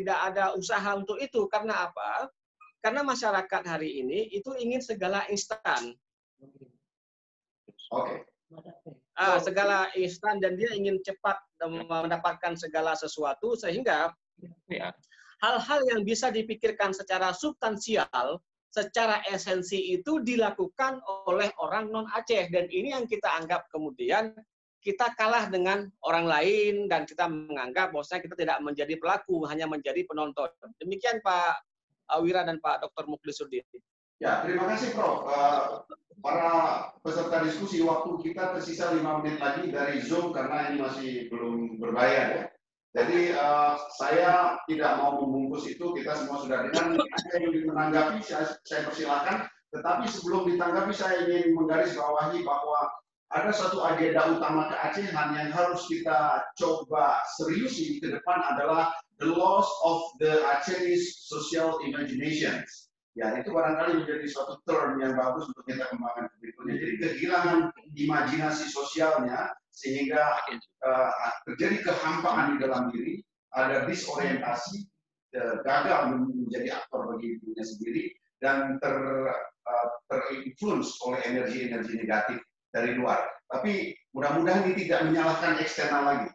ada usaha untuk itu. Karena apa? Karena masyarakat hari ini itu ingin segala instan. Oke. Segala instan, dan dia ingin cepat mendapatkan segala sesuatu, sehingga hal-hal yang bisa dipikirkan secara substansial, secara esensi itu dilakukan oleh orang non-Aceh. Dan ini yang kita anggap kemudian kita kalah dengan orang lain, dan kita menganggap bahwasanya kita tidak menjadi pelaku, hanya menjadi penonton. Demikian Pak Wira dan Pak Dr. Mukhlisuddin. Ya, terima kasih Prof. Para peserta diskusi, waktu kita tersisa 5 menit lagi dari Zoom karena ini masih belum berbayar ya. Jadi saya tidak mau membungkus itu, kita semua sudah dengar. Ada yang ingin menanggapi, saya persilakan. Tetapi sebelum ditanggapi, saya ingin menggarisbawahi bahwa ada satu agenda utama keacehan yang harus kita coba serius ini ke depan adalah the loss of the Acehese social imaginations. Ya, itu barangkali menjadi suatu term yang bagus untuk kita kembangkan berikutnya. Jadi kehilangan imajinasi sosialnya sehingga terjadi kehampaan di dalam diri, ada disorientasi, gagal menjadi aktor bagi dirinya sendiri, dan terinfluence oleh energi-energi negatif dari luar. Tapi mudah-mudahan ini tidak menyalahkan eksternal lagi.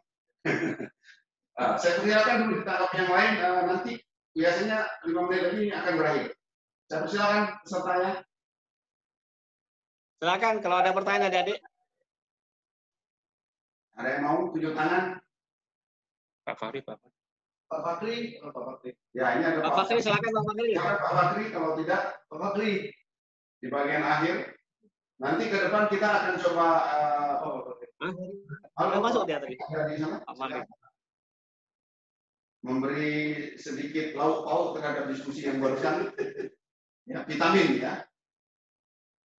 Saya persilakan dulu ditangkap yang lain, nanti biasanya 5 menit lagi ini akan berakhir. Saya persilakan pesertanya. Silakan kalau ada pertanyaan adik-adik. Ada yang mau tunjuk tangan? Pak Fahri, Pak. Pak Fakri, oh, Pak Fakri. Ya, ini ada Pak Fakri, silakan Pak Fakri. Silakan Pak Fakri, kalau tidak Pak Fakri. di bagian akhir. Nanti ke depan kita akan coba. Halo, masuk dia tadi. Ada di sana. Pak Fakri. Memberi sedikit lauk pauk terhadap diskusi yang barusan. Ya, vitamin ya.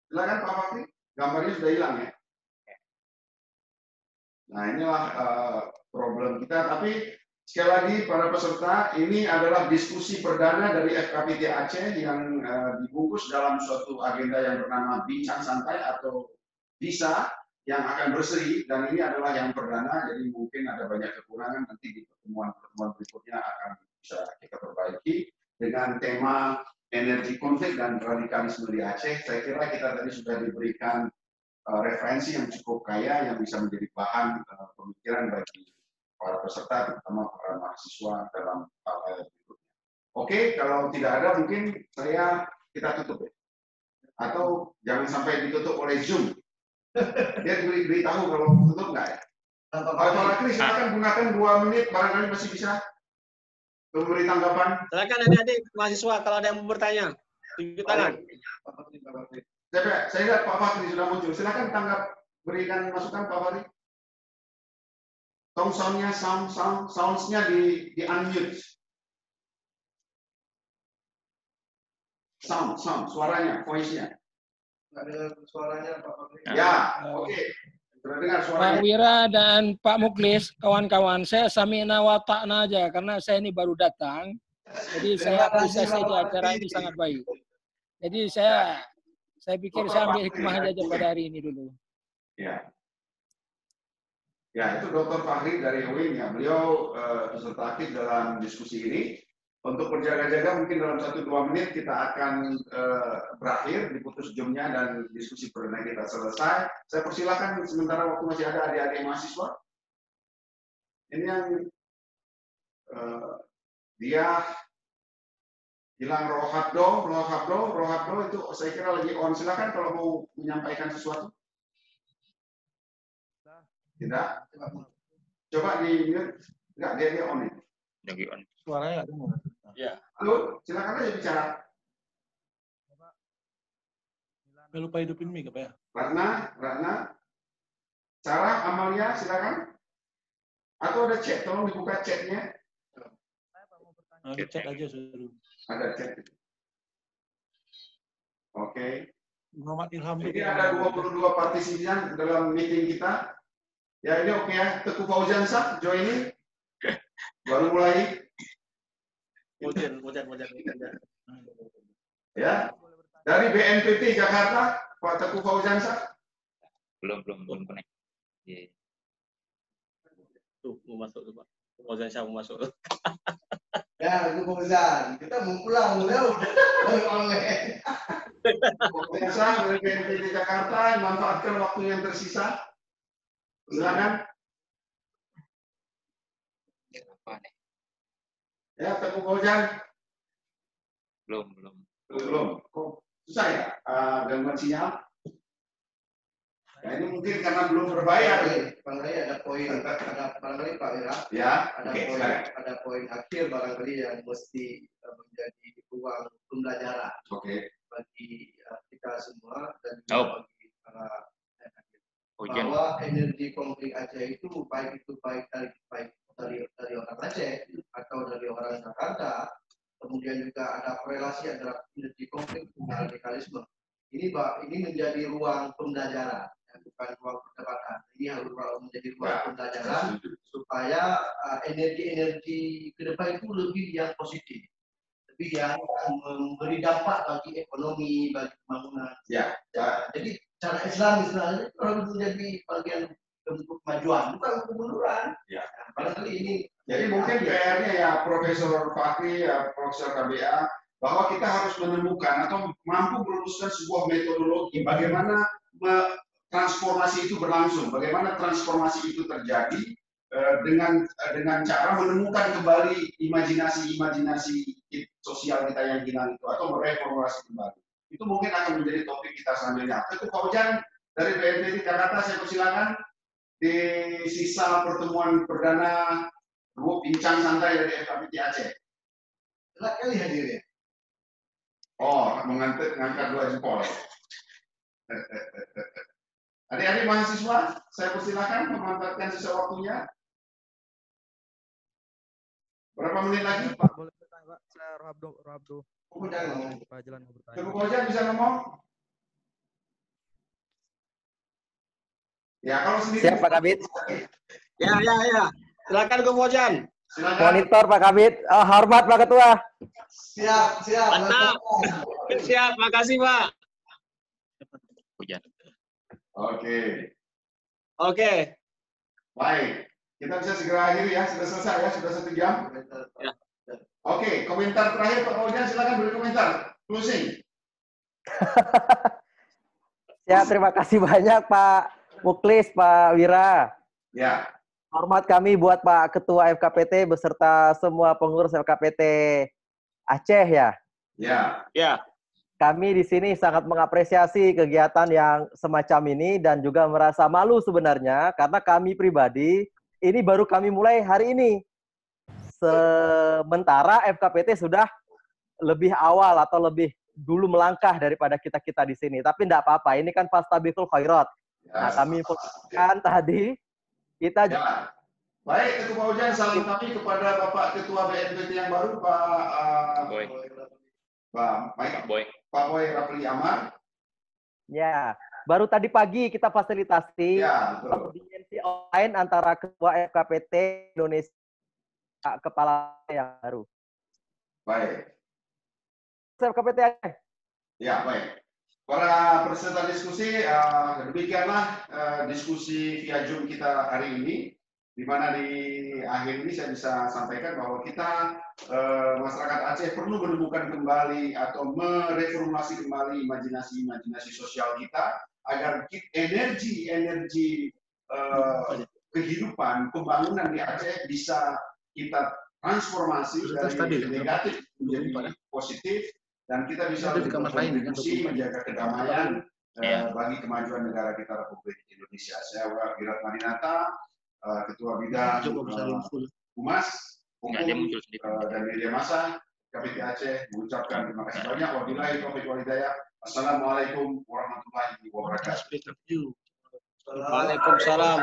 Silakan Pak Fakri, gambarnya sudah hilang ya. Nah, inilah problem kita. Tapi sekali lagi para peserta, ini adalah diskusi perdana dari FKPT Aceh yang dibungkus dalam suatu agenda yang bernama Bincang Santai atau BISA yang akan berseri, dan ini adalah yang perdana, jadi mungkin ada banyak kekurangan, nanti di pertemuan-pertemuan berikutnya akan bisa kita perbaiki dengan tema energi konflik dan radikalisme di Aceh. Saya kira kita tadi sudah diberikan referensi yang cukup kaya yang bisa menjadi bahan pemikiran bagi para peserta, terutama para mahasiswa dalam hal berikutnya. Oke, kalau tidak ada mungkin kita tutup ya. Atau jangan sampai ditutup oleh Zoom. Dia beritahu kalau tutup nggak ya? Pak Fakri, silakan gunakan 2 menit, barangkali masih bisa memberi tanggapan. Silakan adik-adik mahasiswa kalau ada yang mau bertanya. Tunjuk tangan. Saya lihat Pak Fakri sudah muncul. Silakan tanggap, berikan masukan Pak Fakri. Sounds-nya di unmute. Sound, suaranya, voice-nya. Nggak dengar suaranya Pak Fakri. Ya, oke. Sudah dengar Pak suaranya. Wira dan Pak Muklis, kawan-kawan, saya sami'na wa ta'na aja karena saya ini baru datang. Jadi saya apresiasi aja acara ini sangat baik. Jadi saya pikir saya ambil hikmah aja pada hari ini dulu. Ya. Ya, itu Dr. Fahri dari UIN ya. Beliau peserta aktif dalam diskusi ini. Untuk berjaga-jaga mungkin dalam 1-2 menit kita akan berakhir, diputus jamnya dan diskusi perdana kita selesai. Saya persilakan sementara waktu masih ada adik-adik mahasiswa. Ini yang dia hilang Rohabdo itu saya kira lagi on. Silakan kalau mau menyampaikan sesuatu. Tidak? Coba di mute. Enggak, dia on nih. Lagi on. Suaranya nggak dengar. Ya. Halo, silakan aja bicara. Lupa hidupin mic apa ya? Ratna. Sarah, Amalia, silakan. Atau ada chat, tolong dibuka chatnya. Chat aja suruh. Ada chat. Oke. Muhammad Ilham. Jadi ada 22 partisipan dalam meeting kita. Ya, ini oke ya. Teguh Fauzan Sah, joining. Baru mulai. Mojan. Ya. Dari BNPT Jakarta, Pak Teguh Fauzan Sah. Belum connect. Yeah. Tuh, mau masuk tuh Pak. Fauzan Syah mau masuk. Ya, itu Fauzan. Kita mau pulang dulu. Fauzan Sah dari BNPT Jakarta, manfaatkan waktu yang tersisa. Silakan. Apa nih? Ya, Teguh Fauzan. Belum. Kok susah ya gangguan sinyal? Ya, ini mungkin karena belum berbayar. Barangkali ada poin, barangkali Pak Wira. Ya, Ada poin akhir barangkali yang mesti menjadi ruang pembelajaran bagi kita semua dan juga bagi para bahwa energi konflik Aceh itu baik dari orang Aceh atau dari orang Jakarta, kemudian juga ada korelasi antara energi konflik dan radikalisme. Ini menjadi ruang pembelajaran bukan ruang perdebatan. Ini harus menjadi ruang pembelajaran supaya energi-energi ke depan itu lebih yang positif, lebih yang memberi dampak bagi ekonomi, bagi pembangunan. Ya. Jadi cara Islam sebenarnya harus menjadi bagian bentuk kemajuan, bukan kemunduran. Ya. Barangkali ini. Jadi mungkin PR-nya ya Profesor Fakri, ya Profesor KBA, bahwa kita harus menemukan atau mampu merumuskan sebuah metodologi bagaimana transformasi itu berlangsung, bagaimana transformasi itu terjadi dengan cara menemukan kembali imajinasi sosial kita yang hilang itu atau mereformulasi kembali. Itu mungkin akan menjadi topik kita selanjutnya. Ketua Pak Ujang dari BNPB Jakarta, saya persilakan di sisa pertemuan perdana grup bincang santai dari FKPT Aceh. Enak kali hadir ya. Oh, mengangkat 2 jempol. Adik-adik mahasiswa, saya persilakan memanfaatkan sisa waktunya. Berapa menit lagi? Pak, boleh bertanya, Pak. Saya Rohabdo. Pak Jalan mau bertanya. Cukup aja bisa ngomong? Ya, kalau sendiri. Siap, Pak Kabit. Ya. Silakan Ke Mojan. Silakan. Monitor Pak Kabit. Hormat Pak Ketua. Siap. Mantap. Siap, makasih Pak. Hujan. Oke. Baik. Kita bisa segera akhiri ya. Sudah selesai ya. Sudah 1 jam. Ya. Oke. Komentar terakhir Pak Ojan. Silakan beri komentar. Closing. Ya, terima kasih banyak Pak Muklis, Pak Wira. Ya. Hormat kami buat Pak Ketua FKPT beserta semua pengurus FKPT Aceh ya. Ya. Kami di sini sangat mengapresiasi kegiatan yang semacam ini dan juga merasa malu sebenarnya karena kami pribadi ini baru kami mulai hari ini. Sementara FKPT sudah lebih awal atau lebih dulu melangkah daripada kita-kita di sini. Tapi tidak apa-apa, ini kan fastabiqul khairat. Nah, kami fokuskan tadi kita Baik, Ketua Ujian, salam kami kepada Bapak Ketua BNPT yang baru, Pak Boy Rafli Amar. Ya, baru tadi pagi kita fasilitasi audiensi online antara Ketua FKPT Indonesia Kepala yang baru. Baik. FKPT Aceh. Ya, baik. Para peserta diskusi, demikianlah diskusi via Zoom kita hari ini, di mana di akhir ini saya bisa sampaikan bahwa kita masyarakat Aceh perlu menemukan kembali atau mereformasi kembali imajinasi sosial kita agar energi kehidupan pembangunan di Aceh bisa kita transformasi dari negatif menjadi positif. Dan kita bisa berkontribusi menjaga kedamaian bagi kemajuan negara kita Republik Indonesia. Saya Wirat Madinata, Ketua Bidang Humas, Hukum dan Media Massa KPT Aceh mengucapkan terima kasih banyak. Wabillahi taufiq wal hidayah. Assalamualaikum warahmatullahi wabarakatuh. Waalaikumsalam.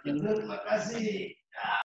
Terima kasih.